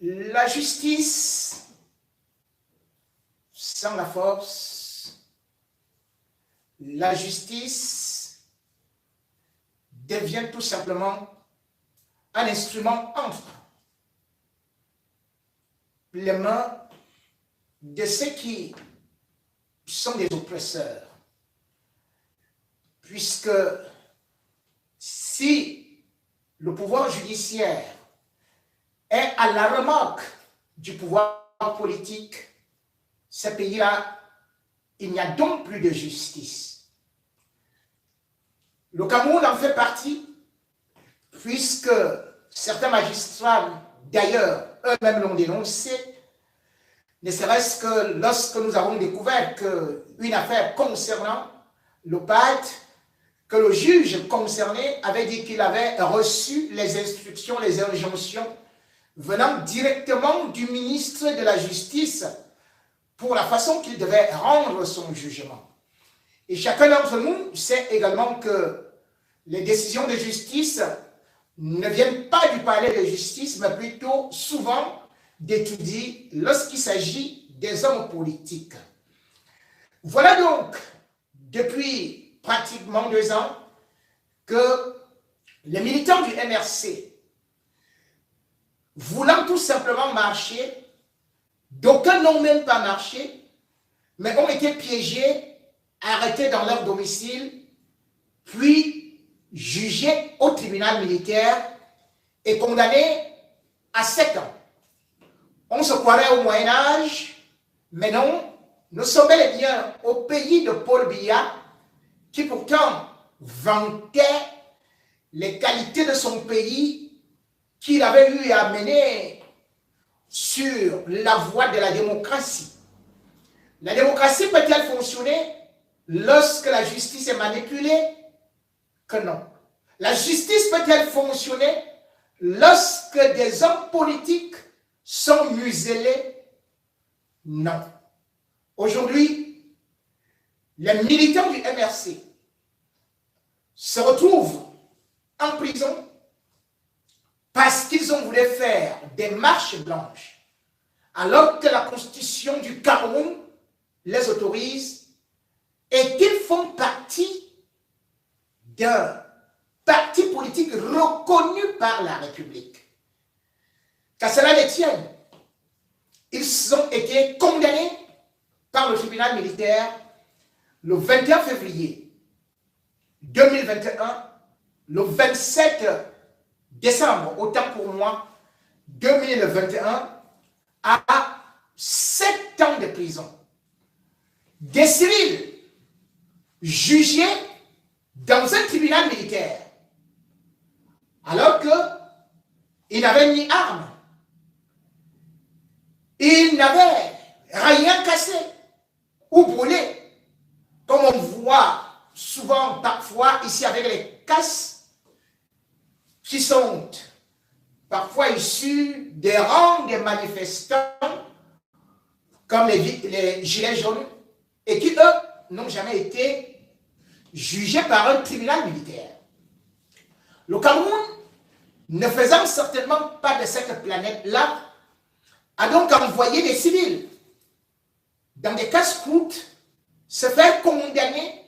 La justice sans la force, la justice devient tout simplement un instrument entre les mains de ceux qui sont des oppresseurs. Puisque si le pouvoir judiciaire est à la remorque du pouvoir politique, ce pays-là, il n'y a donc plus de justice. Le Cameroun en fait partie, puisque certains magistrats, d'ailleurs, eux-mêmes l'ont dénoncé, ne serait-ce que lorsque nous avons découvert qu'une affaire concernant le PAD, que le juge concerné avait dit qu'il avait reçu les instructions, les injonctions venant directement du ministre de la Justice pour la façon qu'il devait rendre son jugement. Et chacun d'entre nous sait également que les décisions de justice ne viennent pas du palais de justice, mais plutôt souvent d'étudier lorsqu'il s'agit des hommes politiques. Voilà donc, depuis pratiquement 2 ans, que les militants du MRC, voulant tout simplement marcher, d'aucuns n'ont même pas marché, mais ont été piégés, arrêtés dans leur domicile, puis jugés au tribunal militaire et condamnés à 7 ans. On se croirait au Moyen-Âge, mais non, nous sommes bel et bien au pays de Paul Biya, qui pourtant vantait les qualités de son pays qu'il avait eu à mener sur la voie de la démocratie. La démocratie peut-elle fonctionner lorsque la justice est manipulée? Que non. La justice peut-elle fonctionner lorsque des hommes politiques sont muselés? Non. Aujourd'hui, les militants du MRC se retrouvent en prison parce qu'ils ont voulu faire des marches blanches, alors que la Constitution du Cameroun les autorise et qu'ils font partie d'un parti politique reconnu par la République. Qu'à cela ne tienne, ils ont été condamnés par le tribunal militaire le 21 février 2021, le 27 décembre, autant pour moi, 2021, à 7 ans de prison. Des civils jugés dans un tribunal militaire, alors qu'ils n'avaient ni armes, ils n'avaient rien cassé ou brûlé, comme on voit souvent, parfois, ici avec les casses qui sont parfois issus des rangs des manifestants, comme les gilets jaunes, et qui, eux, n'ont jamais été jugés par un tribunal militaire. Le Cameroun, ne faisant certainement pas de cette planète-là, a donc envoyé des civils dans des casse-croûtes se faire condamner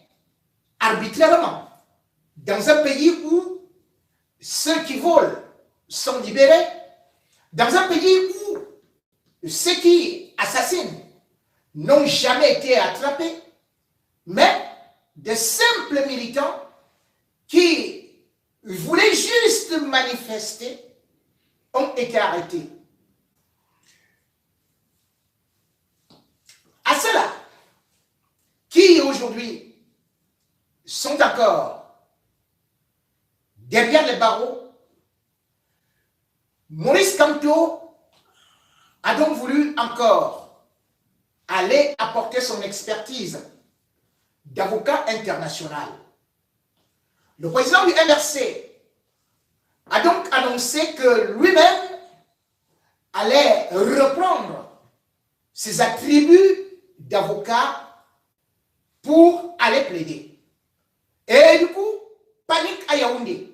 arbitrairement dans un pays où ceux qui volent sont libérés, dans un pays où ceux qui assassinent n'ont jamais été attrapés, mais de simples militants qui voulaient juste manifester ont été arrêtés. À cela, qui aujourd'hui sont encore derrière les barreaux, Maurice Kamto a donc voulu encore aller apporter son expertise d'avocat international. Le président du MRC a donc annoncé que lui-même allait reprendre ses attributs d'avocat pour aller plaider. Et du coup, panique à Yaoundé.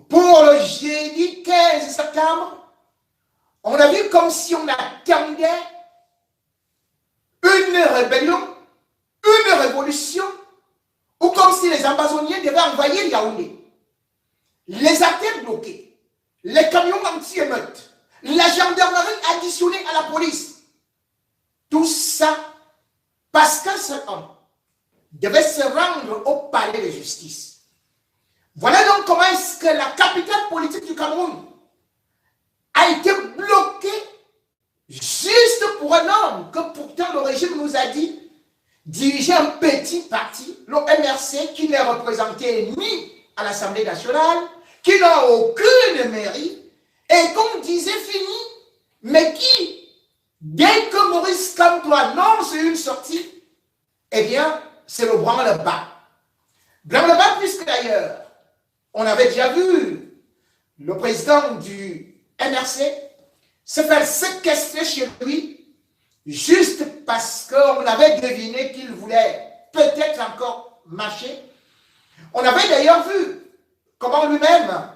Pour le jeudi 15 septembre, On a vu comme si on attendait une rébellion, une révolution, ou comme si les amazoniens devaient envahir Yaoundé. Les artères bloquées, les camions anti-émeutes, la gendarmerie additionnée à la police. Tout ça parce qu'un seul homme devait se rendre au palais de justice. Voilà donc comment est-ce que la capitale politique du Cameroun a été bloquée juste pour un homme que pourtant le régime nous a dit diriger un petit parti, le MRC, qui n'est représenté ni à l'Assemblée nationale, qui n'a aucune mairie, et qu'on disait fini, mais qui, dès que Maurice Kamto annonce une sortie, eh bien, c'est le branle-bas. Branle-bas, puisque d'ailleurs, on avait déjà vu le président du MRC se faire séquestrer chez lui, juste parce qu'on avait deviné qu'il voulait peut-être encore marcher. On avait d'ailleurs vu comment lui-même,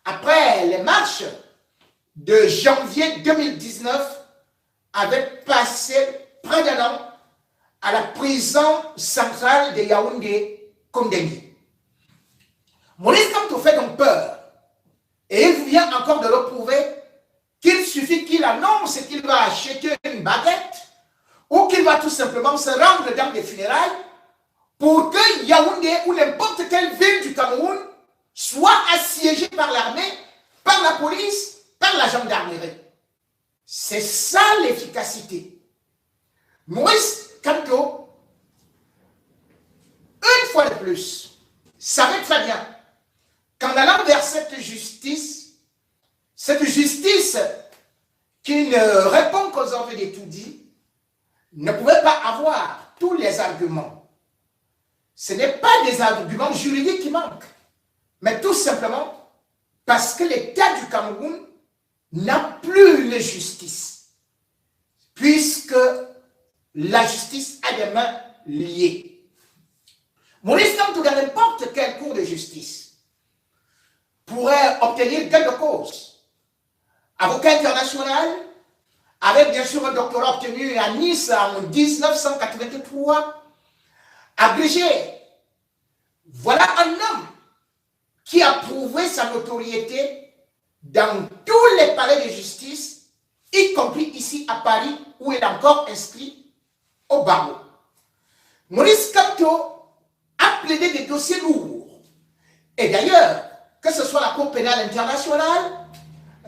après les marches de janvier 2019, avait passé près d'un an à la prison centrale de Yaoundé, Kondengui. Maurice Kamto fait donc peur, et il vient encore de le prouver qu'il suffit qu'il annonce qu'il va acheter une baguette ou qu'il va tout simplement se rendre dans des funérailles pour que Yaoundé ou n'importe quelle ville du Cameroun soit assiégée par l'armée, par la police, par la gendarmerie. C'est ça l'efficacité. Maurice Kamto, une fois de plus, savait très bien qu'en allant vers cette justice qui ne répond qu'aux ordres des tout-dits, ne pouvait pas avoir tous les arguments. Ce n'est pas des arguments juridiques qui manquent, mais tout simplement parce que l'État du Cameroun n'a plus de justice, puisque la justice a des mains liées. Maurice Kamto, dans n'importe quelle cour de justice, pourrait obtenir gain de cause. Avocat international, avec bien sûr un doctorat obtenu à Nice en 1983, agrégé. Voilà un homme qui a prouvé sa notoriété dans tous les palais de justice, y compris ici à Paris, où il est encore inscrit au barreau. Maurice Kamto a plaidé des dossiers lourds. Et d'ailleurs, que ce soit la Cour pénale internationale,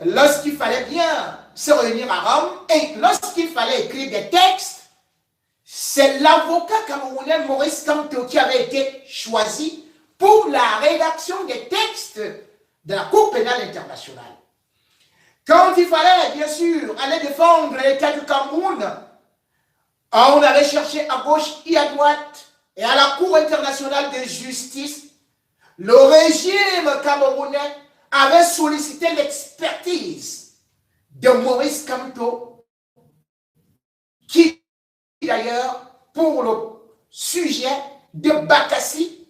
lorsqu'il fallait bien se réunir à Rome et lorsqu'il fallait écrire des textes, c'est l'avocat camerounais Maurice Kamto qui avait été choisi pour la rédaction des textes de la Cour pénale internationale. Quand il fallait, bien sûr, aller défendre l'État du Cameroun, on allait chercher à gauche et à droite, et à la Cour internationale de justice, le régime camerounais avait sollicité l'expertise de Maurice Kamto, qui d'ailleurs, pour le sujet de Bakassi,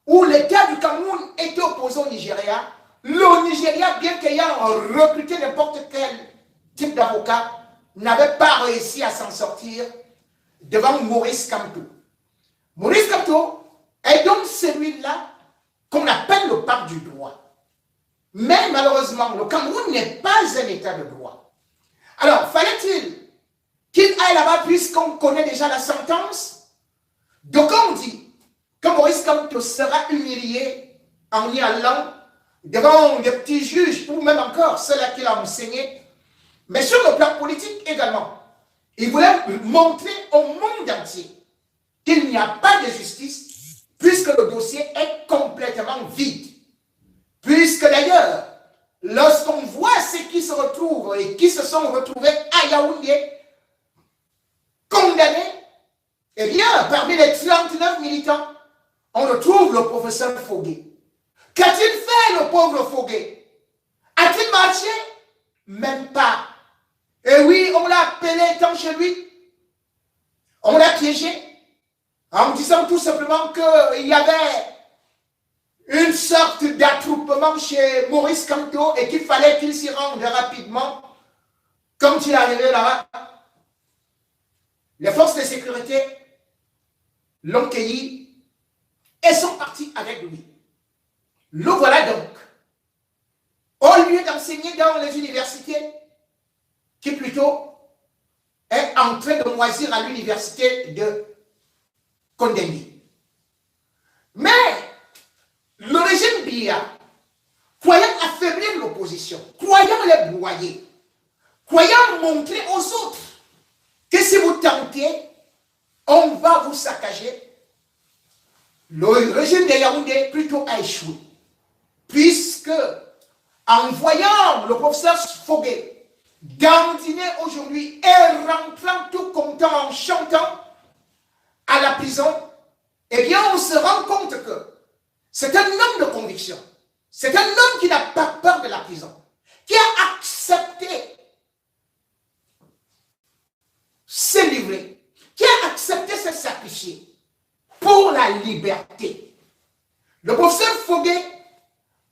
où l'État du Cameroun était opposé au Nigeria, le Nigeria, bien qu'ayant recruté n'importe quel type d'avocat, n'avait pas réussi à s'en sortir devant Maurice Kamto. Maurice Kamto est donc celui-là qu'on appelle le pape du droit. Mais malheureusement, le Cameroun n'est pas un état de droit. Alors, fallait-il qu'il aille là-bas puisqu'on connaît déjà la sentence? Donc on dit que Maurice Kamto sera humilié en y allant devant des petits juges, ou même encore ceux-là qu'il a enseigné, mais sur le plan politique également. Il voulait montrer au monde entier qu'il n'y a pas de justice puisque le dossier est complètement vide. Puisque d'ailleurs, lorsqu'on voit ceux qui se retrouvent et qui se sont retrouvés à Yaoundé, condamnés, eh bien, parmi les 39 militants, on retrouve le professeur Fogué. Qu'a-t-il fait, le pauvre Fogué? A-t-il marché? Même pas. Et oui, on l'a appelé tant chez lui. On l'a piégé en disant tout simplement qu'il y avait une sorte d'attroupement chez Maurice Kamto et qu'il fallait qu'il s'y rende rapidement Quand il est arrivé là-bas, les forces de sécurité l'ont cueilli et sont partis avec lui. Le voilà donc. Au lieu d'enseigner dans les universités, qui plutôt est en train de moisir à l'université de Kondengui. Mais le régime Biya, croyant affaiblir l'opposition, croyant les broyer, croyant montrer aux autres que si vous tentez, on va vous saccager, le régime de Yaoundé plutôt a échoué. Puisque, en voyant le professeur Fogué dandiner aujourd'hui et rentrant tout content en chantant à la prison, eh bien on se rend compte que c'est un homme de conviction. C'est un homme qui n'a pas peur de la prison, qui a accepté se livrer, qui a accepté se sacrifier pour la liberté. Le professeur Fogué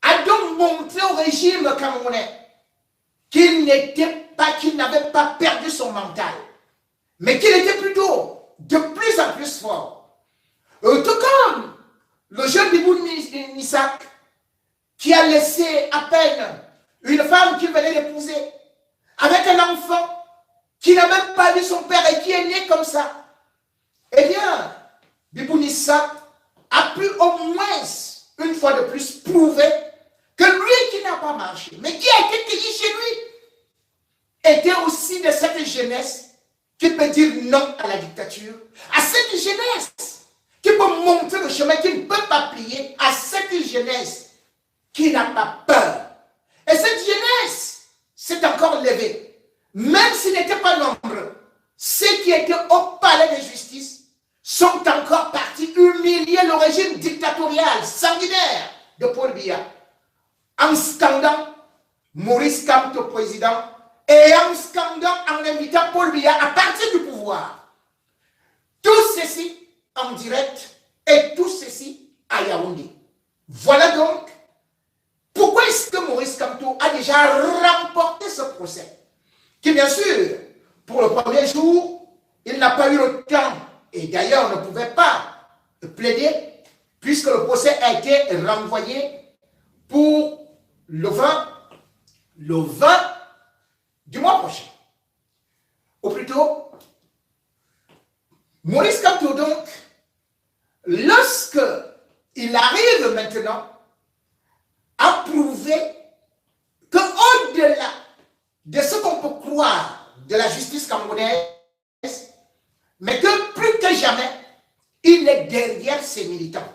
a donc montré au régime camerounais qu'il n'avait pas perdu son mental, mais qu'il était plutôt de plus en plus fort. Tout comme le jeune Bibou Nissak, qui a laissé à peine une femme qu'il venait d'épouser, avec un enfant qui n'a même pas vu son père et qui est né comme ça. Eh bien, Bibou Nissak a pu au moins, une fois de plus, prouver que lui qui n'a pas marché, mais qui a été cueilli chez lui, était aussi de cette jeunesse qui peut dire non à la dictature, à cette jeunesse qui peut montrer le chemin qu'il ne peut pas plier, à cette jeunesse qui n'a pas peur. Et cette jeunesse s'est encore levée, même s'ils n'étaient pas nombreux. Ceux qui étaient au palais de justice sont encore partis humilier le régime dictatorial, sanguinaire de Paul Biya, en scandant Maurice Kamto président et en scandant, en invitant Paul Biya à partir du pouvoir. Tout ceci en direct et tout ceci à Yaoundé. Voilà donc pourquoi est-ce que Maurice Kamto a déjà remporté ce procès. Qui bien sûr, pour le premier jour, il n'a pas eu le temps, et d'ailleurs ne pouvait pas plaider, puisque le procès a été renvoyé pour le 20 du mois prochain. Ou plutôt, Maurice Kamto donc, lorsque il arrive maintenant à prouver qu'au-delà de ce qu'on peut croire de la justice camerounaise, mais que plus que jamais, il est derrière ses militants.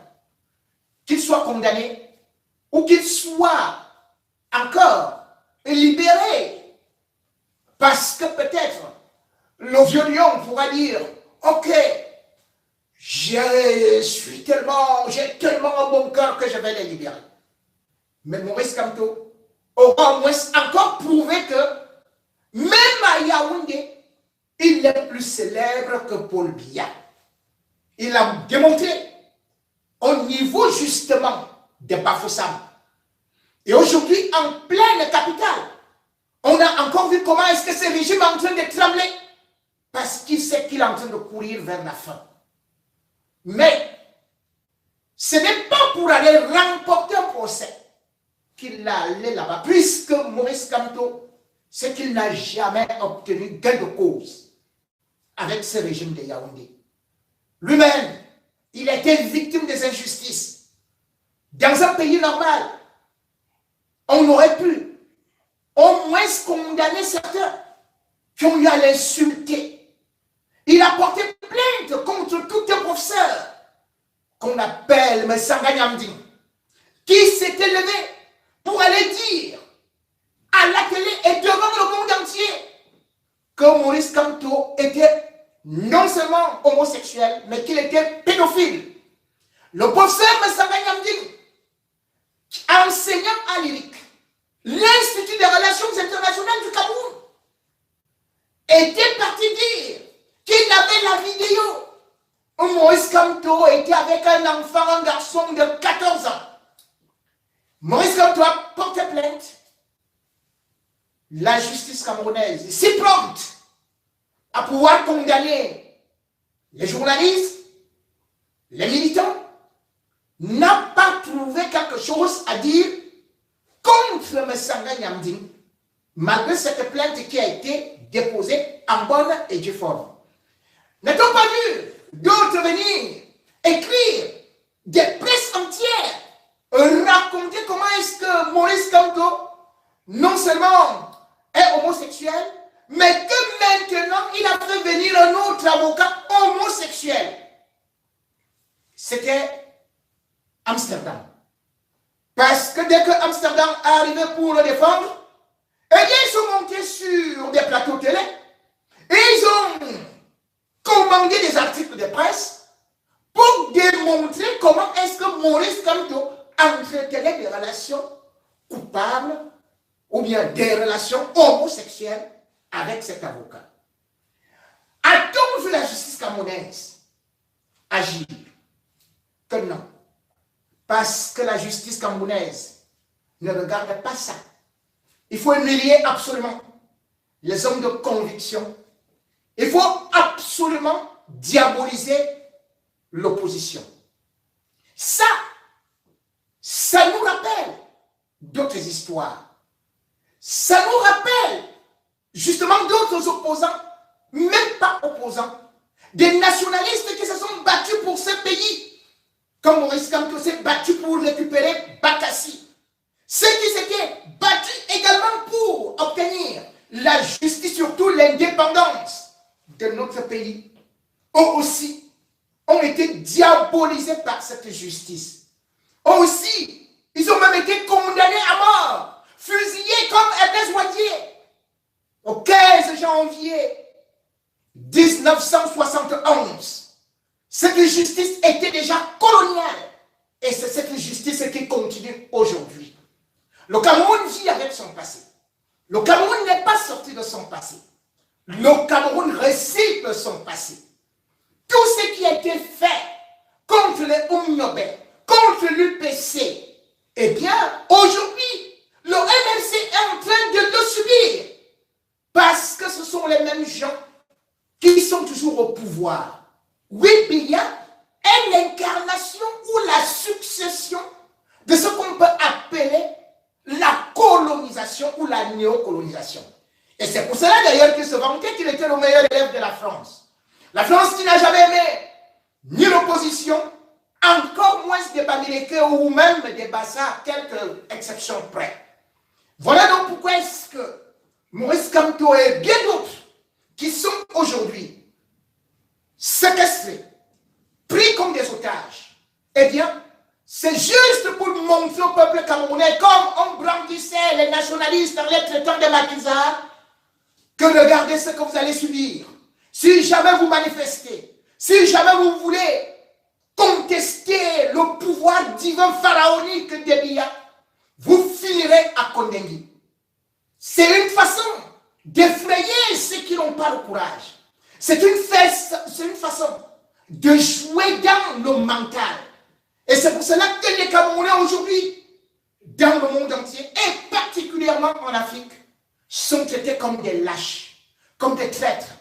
Qu'ils soient condamnés ou qu'ils soient encore libérés. Parce que peut-être le vieux lion pourra dire, ok, j'ai tellement un bon cœur que je vais les libérer. Mais Maurice Kamto aura au moins encore prouvé que même à Yaoundé, il est plus célèbre que Paul Biya. Il a démontré au niveau justement de Bafoussam. Et aujourd'hui, en pleine capitale, on a encore vu comment est-ce que ce régime est en train de trembler. Parce qu'il sait qu'il est en train de courir vers la fin. Mais ce n'est pas pour aller remporter un procès qu'il a allé là-bas. Puisque Maurice Kamto, c'est qu'il n'a jamais obtenu gain de cause avec ce régime de Yaoundé. Lui-même, il a été victime des injustices. Dans un pays normal, on aurait pu au moins condamner certains qui ont eu à l'insulter. Il a porté plainte contre tout un professeur qu'on appelle Messanga Nyamding, qui s'était levé pour aller dire à la télé et devant le monde entier que Maurice Kamto était non seulement homosexuel, mais qu'il était pédophile. Le professeur Messanga Nyamding, enseignant à l'IRIC, l'Institut des Relations Internationales du Cameroun, était parti dire qu'il avait la vidéo où Maurice Kamto était avec un enfant, un garçon de 14 ans. Maurice Kamto a porté plainte la justice camerounaise est si prompte à pouvoir condamner les journalistes, les militants, n'a pas trouvé quelque chose à dire contre M. Sanga Nyamding, malgré cette plainte qui a été déposée en bonne et due forme. N'a-t-on pas vu d'autres venir écrire des presses entières, raconter comment est-ce que Maurice Kamto, non seulement est homosexuel, mais que maintenant il a fait venir un autre avocat homosexuel. C'était Amsterdam. Parce que dès que Amsterdam est arrivé pour le défendre, eh bien, ils sont montés sur des plateaux télé et ils ont commandé des articles de presse pour démontrer comment est-ce que Maurice Kamto entretenait des relations coupables ou bien des relations homosexuelles avec cet avocat. A-t-on vu la justice camerounaise agir? Que non. Parce que la justice camerounaise ne regarde pas ça. Il faut humilier absolument les hommes de conviction. Il faut absolument diaboliser l'opposition. Ça nous rappelle d'autres histoires. Ça nous rappelle justement d'autres opposants, même pas opposants, des nationalistes qui se sont battus pour ce pays. Comme Maurice Kamto s'est battu pour récupérer Bakassi. Ceux qui s'étaient battus également pour obtenir la justice, surtout l'indépendance de notre pays, eux aussi ont été diabolisés par cette justice. Eux aussi, ils ont même été condamnés à mort, fusillés comme Ernest Ouadier au 15 janvier 1971. Cette justice était déjà coloniale et c'est cette justice qui continue aujourd'hui. Le Cameroun vit avec son passé. Le Cameroun n'est pas sorti de son passé. Le Cameroun recycle son passé. Tout ce qui a été fait contre les Oumniobé, contre l'UPC, eh bien, aujourd'hui, le MLC est en train de le subir parce que ce sont les mêmes gens qui sont toujours au pouvoir. Oui, Biya est l'incarnation ou la succession de ce qu'on peut appeler la colonisation ou la néocolonisation. Et c'est pour cela d'ailleurs qu'il se vantait qu'il était le meilleur élève de la France. La France qui n'a jamais aimé ni l'opposition, encore moins des Bamileke ou même des Bassa, quelques exceptions près. Voilà donc pourquoi est-ce que Maurice Kamto et bien d'autres qui sont aujourd'hui séquestrés, pris comme des otages, eh bien, c'est juste pour montrer au peuple camerounais, comme on brandissait les nationalistes en les traitant de maquisards, que regardez ce que vous allez subir. Si jamais vous manifestez, si jamais vous voulez contester le pouvoir divin pharaonique de Biya, vous finirez à Kondengui. C'est une façon d'effrayer ceux qui n'ont pas le courage. C'est une façon de jouer dans le mental. Et c'est pour cela que les Camerounais aujourd'hui, dans le monde entier, et particulièrement en Afrique, sont traités comme des lâches, comme des traîtres,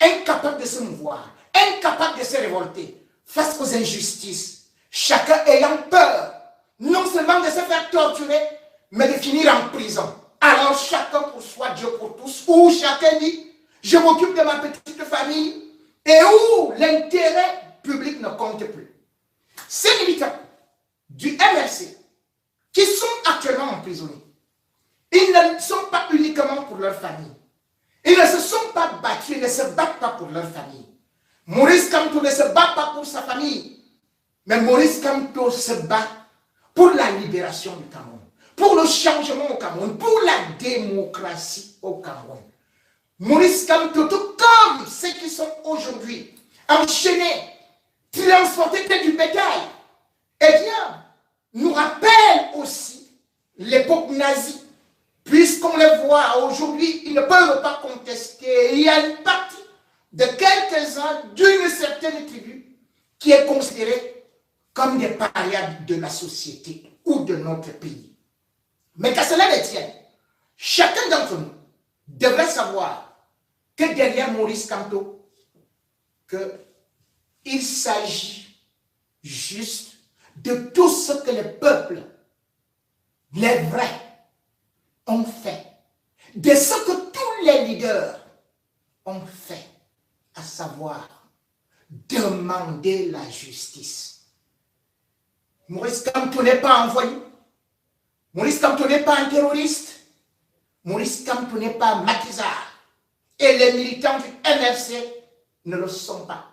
incapables de se mouvoir, incapables de se révolter face aux injustices, chacun ayant peur, non seulement de se faire torturer, mais de finir en prison. Alors chacun pour soi, Dieu pour tous, ou chacun dit, je m'occupe de ma petite famille, et où l'intérêt public ne compte plus. Ces militants du MRC qui sont actuellement emprisonnés, ils ne sont pas uniquement pour leur famille. Ils ne se sont pas battus, ils ne se battent pas pour leur famille. Maurice Kamto ne se bat pas pour sa famille, mais Maurice Kamto se bat pour la libération du Cameroun, pour le changement au Cameroun, pour la démocratie au Cameroun. Maurice Kamto, tout comme ceux qui sont aujourd'hui enchaînés, transportés tels du bétail, eh bien, nous rappelle aussi l'époque nazie, puisqu'on les voit aujourd'hui, ils ne peuvent pas contester. Il y a une partie de quelques-uns d'une certaine tribu qui est considérée comme des parias de la société ou de notre pays. Mais qu'à cela ne tienne, chacun d'entre nous, devrait savoir que derrière Maurice Kamto, qu'il s'agit juste de tout ce que le peuple, les vrais, ont fait, de ce que tous les leaders ont fait, à savoir demander la justice. Maurice Kamto n'est pas un voyou. Maurice Kamto n'est pas un terroriste. Maurice Kamto n'est pas Macky Sall. Et les militants du MFC ne le sont pas.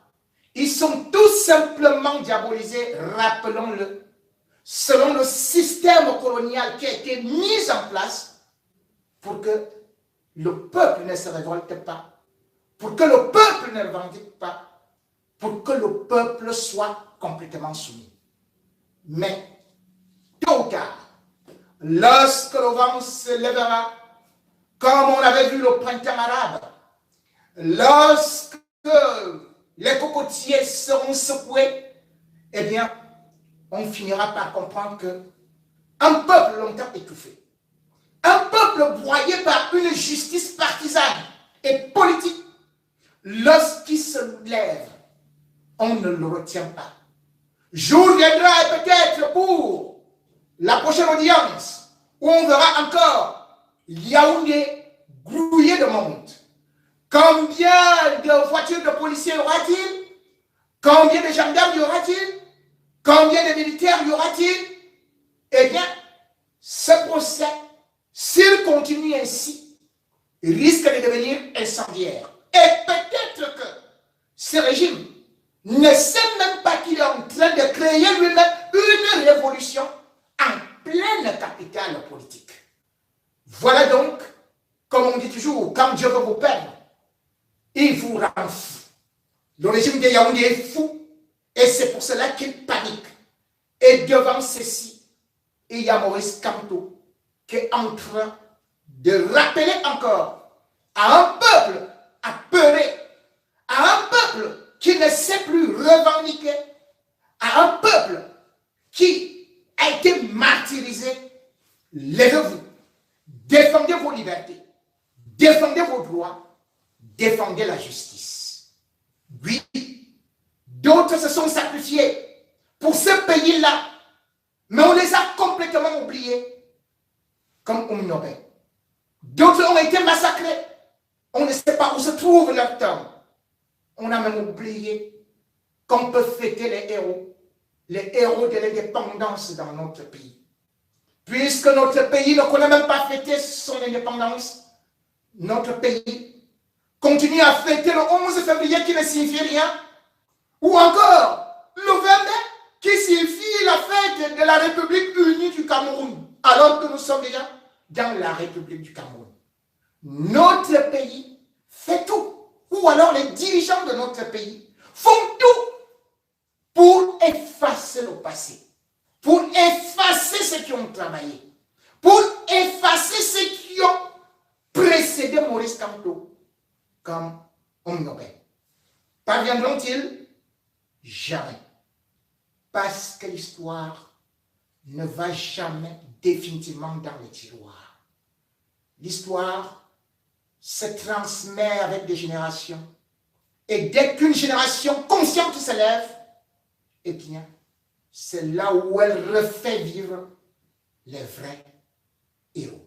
Ils sont tout simplement diabolisés, rappelons-le, selon le système colonial qui a été mis en place pour que le peuple ne se révolte pas, pour que le peuple ne revendique pas, pour que le peuple soit complètement soumis. Mais, tôt ou tard, lorsque le vent se lèvera, comme on avait vu le printemps arabe, lorsque les cocotiers seront secoués, eh bien, on finira par comprendre que un peuple longtemps étouffé, un peuple broyé par une justice partisane et politique, lorsqu'il se lève, on ne le retient pas. Jour viendra et peut-être pour la prochaine audience, où on verra encore Yaoundé grouillé de monde. Combien de voitures de policiers y aura-t-il? Combien de gendarmes y aura-t-il? Combien de militaires y aura-t-il? Eh bien, ce procès, s'il continue ainsi, risque de devenir incendiaire. Et peut-être que ce régime ne sait même pas qu'il est en train de créer lui-même une révolution en pleine capitale politique. Voilà donc, comme on dit toujours, quand Dieu veut vous perdre, il vous rend fou. Le régime de Yaoundé est fou, et c'est pour cela qu'il panique. Et devant ceci, il y a Maurice Kamto qui est en train de rappeler encore à un peuple apeuré, à un peuple qui ne sait plus revendiquer, à un peuple qui a été martyrisé. Levez-vous, défendez vos libertés, défendez vos droits, défendez la justice. Oui, d'autres se sont sacrifiés pour ce pays-là, mais on les a complètement oubliés, comme Oumnobé. D'autres ont été massacrés. On ne sait pas où se trouve leur tombe. On a même oublié qu'on peut fêter les héros de l'indépendance dans notre pays. Puisque notre pays ne connaît même pas fêter son indépendance, notre pays continue à fêter le 11 février qui ne signifie rien, ou encore le 20 mai qui signifie la fête de la République unie du Cameroun, alors que nous sommes déjà dans la République du Cameroun. Notre pays fait tout, ou alors les dirigeants de notre pays font tout pour effacer le passé, pour effacer ceux qui ont travaillé, pour effacer ceux qui ont précédé Maurice Kamto, comme Oumnobé. Parviendront-ils? Jamais. Parce que l'histoire ne va jamais définitivement dans les tiroirs. L'histoire se transmet avec des générations. Et dès qu'une génération consciente se lève, eh bien, c'est là où elle refait vivre les vrais héros.